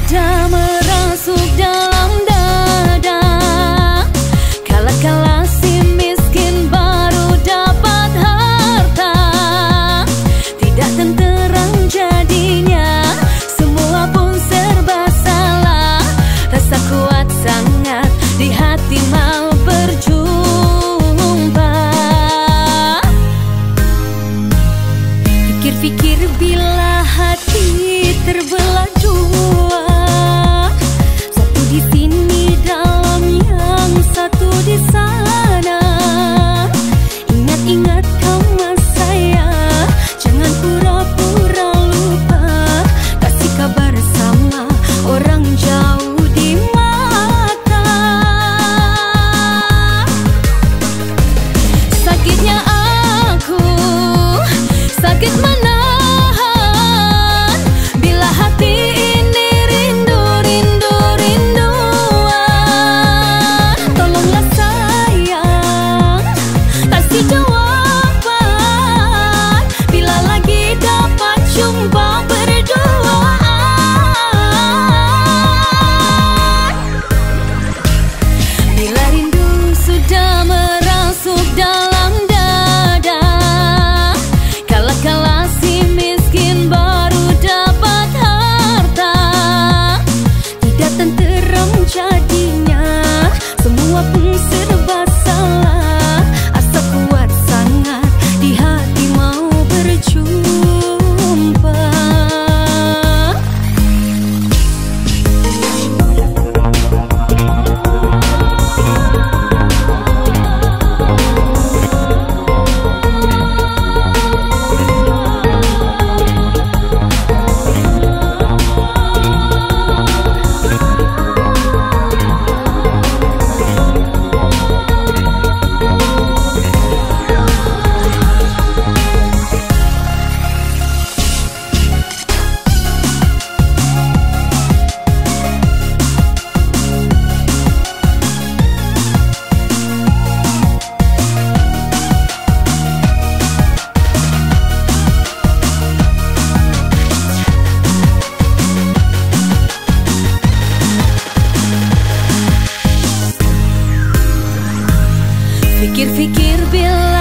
sudah merasuk dalam dada. Kala-kala si miskin baru dapat harta, tidak tenteram jadinya, semua pun serba salah. Rasa kuat sangat di hati mau berjumpa. Pikir-pikir bila hati terbelah dua, satu di sini dalam yang satu di sana. Ingat-ingat kamu saya, jangan pura-pura lupa, kasih kabar sama orang jauh di mata. Sakitnya aku, sakit menahan bila hati ini rindu-rinduan. Tolonglah sayang, kasih jawaban bila lagi dapat jumpa berduaan. Bila rindu sudah merasuk dalam dada, kala-kala si miskin baru dapat harta, tidak tenteram jadinya, semua pun serba salah. Asa kuat sangat di hati mau berjumpa. Pikir-pikir bila